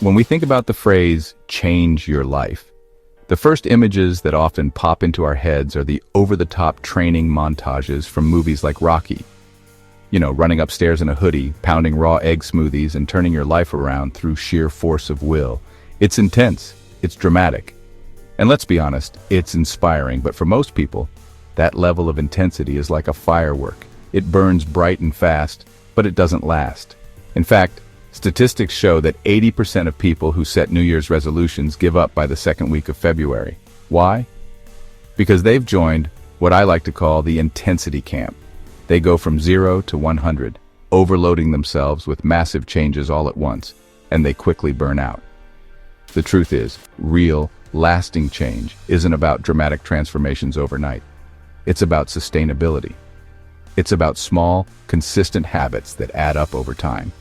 When we think about the phrase, change your life, the first images that often pop into our heads are the over-the-top training montages from movies like Rocky. You know, running upstairs in a hoodie, pounding raw egg smoothies, and turning your life around through sheer force of will. It's intense, it's dramatic, and let's be honest, it's inspiring, but for most people, that level of intensity is like a firework. It burns bright and fast, but it doesn't last. In fact, statistics show that 80% of people who set New Year's resolutions give up by the second week of February. Why? Because they've joined what I like to call the intensity camp. They go from 0 to 100, overloading themselves with massive changes all at once, and they quickly burn out. The truth is, real, lasting change isn't about dramatic transformations overnight. It's about sustainability. It's about small, consistent habits that add up over time.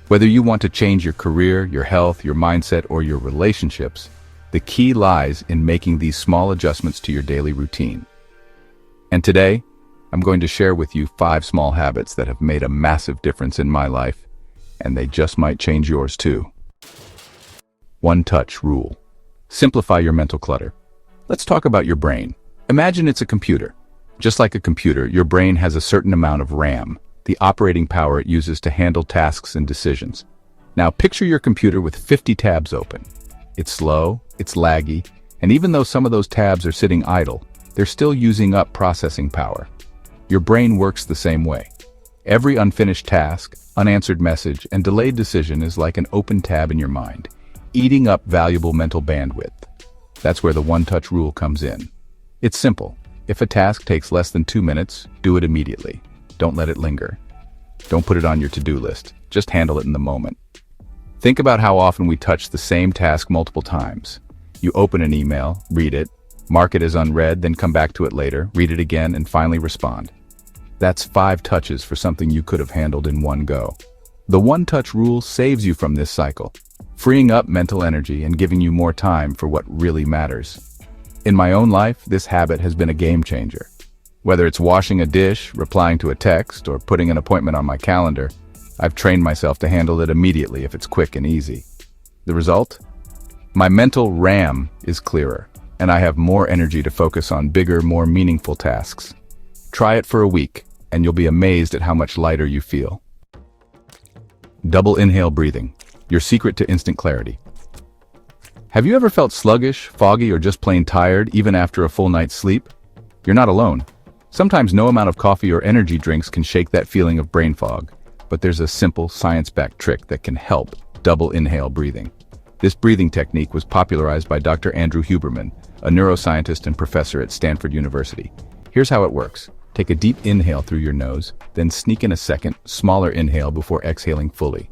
Whether you want to change your career, your health, your mindset, or your relationships, the key lies in making these small adjustments to your daily routine. And today, I'm going to share with you 5 small habits that have made a massive difference in my life, and they just might change yours too. One-touch rule. Simplify your mental clutter. Let's talk about your brain. Imagine it's a computer. Just like a computer, your brain has a certain amount of RAM, the operating power it uses to handle tasks and decisions. Now picture your computer with 50 tabs open. It's slow, it's laggy, and even though some of those tabs are sitting idle, they're still using up processing power. Your brain works the same way. Every unfinished task, unanswered message, and delayed decision is like an open tab in your mind, eating up valuable mental bandwidth. That's where the one-touch rule comes in. It's simple. If a task takes less than 2 minutes, do it immediately. Don't let it linger. Don't put it on your to-do list. Just handle it in the moment. Think about how often we touch the same task multiple times. You open an email, read it, mark it as unread, then come back to it later, read it again, and finally respond. That's 5 touches for something you could have handled in one go. The one-touch rule saves you from this cycle, freeing up mental energy and giving you more time for what really matters. In my own life, this habit has been a game changer. Whether it's washing a dish, replying to a text, or putting an appointment on my calendar, I've trained myself to handle it immediately if it's quick and easy. The result? My mental RAM is clearer, and I have more energy to focus on bigger, more meaningful tasks. Try it for a week, and you'll be amazed at how much lighter you feel. Double inhale breathing, your secret to instant clarity. Have you ever felt sluggish, foggy, or just plain tired, even after a full night's sleep? You're not alone. Sometimes no amount of coffee or energy drinks can shake that feeling of brain fog, but there's a simple, science-backed trick that can help: double inhale breathing. This breathing technique was popularized by Dr. Andrew Huberman, a neuroscientist and professor at Stanford University. Here's how it works. Take a deep inhale through your nose, then sneak in a second, smaller inhale before exhaling fully.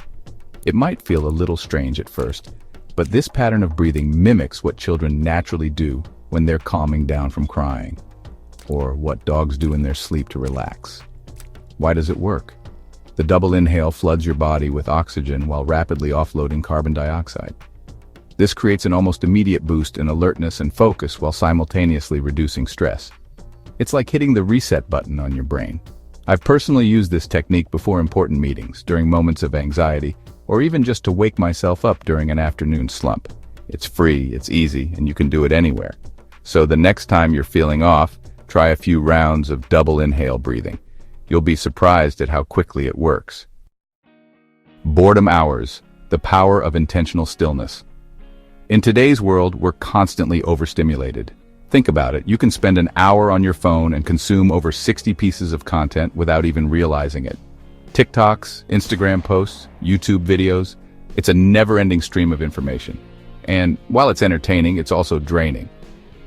It might feel a little strange at first, but this pattern of breathing mimics what children naturally do when they're calming down from crying, or what dogs do in their sleep to relax. Why does it work? The double inhale floods your body with oxygen while rapidly offloading carbon dioxide. This creates an almost immediate boost in alertness and focus while simultaneously reducing stress. It's like hitting the reset button on your brain. I've personally used this technique before important meetings, during moments of anxiety, or even just to wake myself up during an afternoon slump. It's free, it's easy, and you can do it anywhere. So the next time you're feeling off, try a few rounds of double inhale breathing. You'll be surprised at how quickly it works. Boredom Hours, the power of intentional stillness. In today's world, we're constantly overstimulated. Think about it. You can spend an hour on your phone and consume over 60 pieces of content without even realizing it. TikToks, Instagram posts, YouTube videos, it's a never-ending stream of information. And while it's entertaining, it's also draining.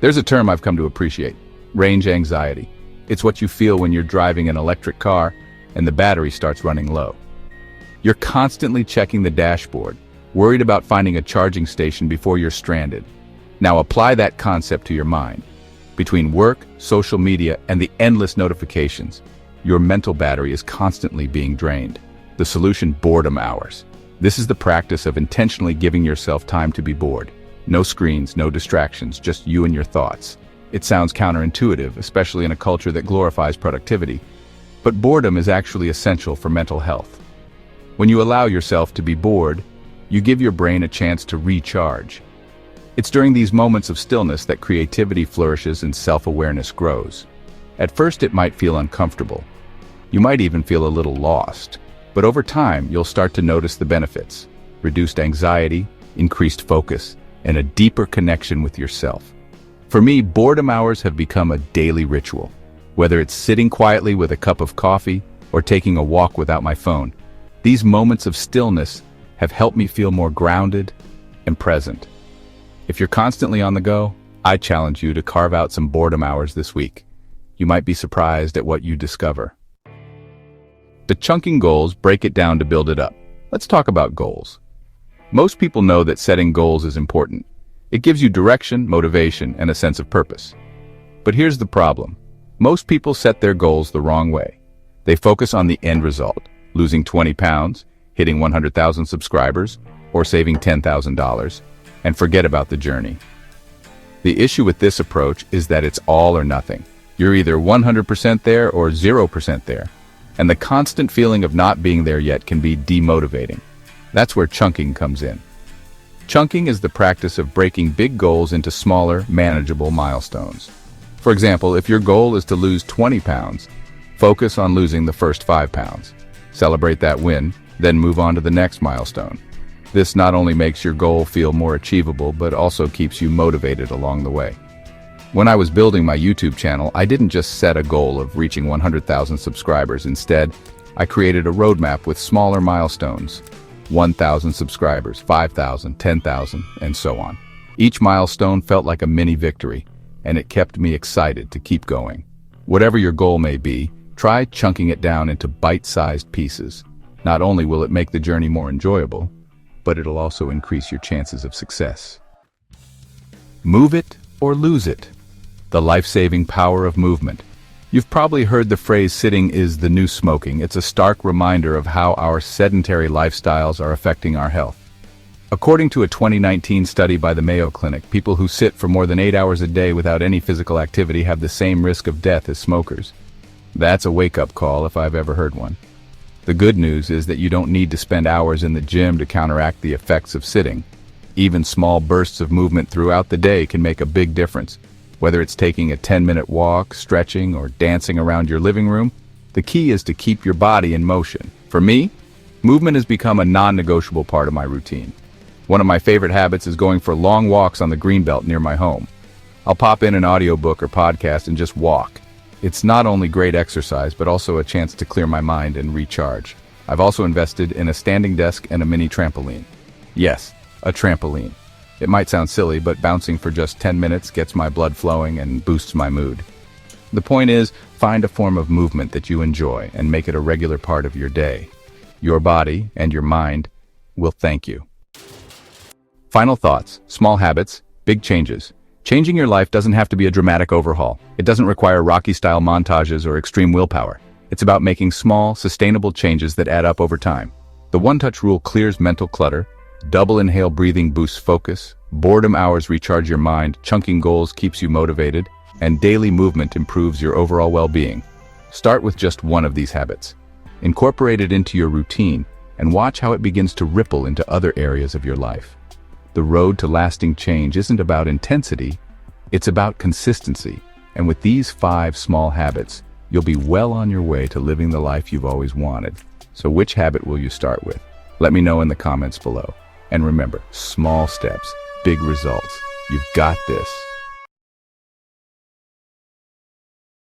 There's a term I've come to appreciate: range anxiety. It's what you feel when you're driving an electric car and the battery starts running low. You're constantly checking the dashboard, worried about finding a charging station before you're stranded. Now apply that concept to your mind. Between work, social media, and the endless notifications, your mental battery is constantly being drained. The solution: boredom hours. This is the practice of intentionally giving yourself time to be bored. No screens, no distractions, just you and your thoughts. It sounds counterintuitive, especially in a culture that glorifies productivity, but boredom is actually essential for mental health. When you allow yourself to be bored, You give your brain a chance to recharge. It's during these moments of stillness that creativity flourishes and self-awareness grows. At first it might feel uncomfortable. You might even feel a little lost. But over time, you'll start to notice the benefits: reduced anxiety, increased focus, and a deeper connection with yourself. For me, boredom hours have become a daily ritual. Whether it's sitting quietly with a cup of coffee or taking a walk without my phone, these moments of stillness have helped me feel more grounded and present. If you're constantly on the go, I challenge you to carve out some boredom hours this week. You might be surprised at what you discover. The chunking goals break it down to build it up. Let's talk about goals. Most people know that setting goals is important. It gives you direction, motivation, and a sense of purpose. But here's the problem. Most people set their goals the wrong way. They focus on the end result, losing 20 pounds, hitting 100,000 subscribers, or saving $10,000, and forget about the journey. The issue with this approach is that it's all or nothing. You're either 100% there or 0% there. And the constant feeling of not being there yet can be demotivating. That's where chunking comes in. Chunking is the practice of breaking big goals into smaller, manageable milestones. For example, if your goal is to lose 20 pounds, focus on losing the first 5 pounds. Celebrate that win, then move on to the next milestone. This not only makes your goal feel more achievable, but also keeps you motivated along the way. When I was building my YouTube channel, I didn't just set a goal of reaching 100,000 subscribers. Instead, I created a roadmap with smaller milestones: 1,000 subscribers, 5,000, 10,000, and so on. Each milestone felt like a mini victory, and it kept me excited to keep going. Whatever your goal may be, try chunking it down into bite-sized pieces. Not only will it make the journey more enjoyable, but it'll also increase your chances of success. Move it or lose it. The life-saving power of movement. You've probably heard the phrase "sitting is the new smoking." It's a stark reminder of how our sedentary lifestyles are affecting our health. According to a 2019 study by the Mayo Clinic, people who sit for more than 8 hours a day without any physical activity have the same risk of death as smokers. That's a wake-up call if I've ever heard one. The good news is that you don't need to spend hours in the gym to counteract the effects of sitting. Even small bursts of movement throughout the day can make a big difference. Whether it's taking a 10-minute walk, stretching, or dancing around your living room, the key is to keep your body in motion. For me, movement has become a non-negotiable part of my routine. One of my favorite habits is going for long walks on the greenbelt near my home. I'll pop in an audiobook or podcast and just walk. It's not only great exercise, but also a chance to clear my mind and recharge. I've also invested in a standing desk and a mini trampoline. Yes, a trampoline. It might sound silly, but bouncing for just 10 minutes gets my blood flowing and boosts my mood. The point is, find a form of movement that you enjoy and make it a regular part of your day. Your body and your mind will thank you. Final thoughts: small habits, big changes. Changing your life doesn't have to be a dramatic overhaul. It doesn't require Rocky-style montages or extreme willpower. It's about making small, sustainable changes that add up over time. The one-touch rule clears mental clutter. Double inhale breathing boosts focus. Boredom hours recharge your mind. Chunking goals keeps you motivated. And daily movement improves your overall well-being. Start with just one of these habits. Incorporate it into your routine and watch how it begins to ripple into other areas of your life. The road to lasting change isn't about intensity, it's about consistency. And with these 5 small habits, you'll be well on your way to living the life you've always wanted. So which habit will you start with? Let me know in the comments below. And remember, small steps, big results. You've got this.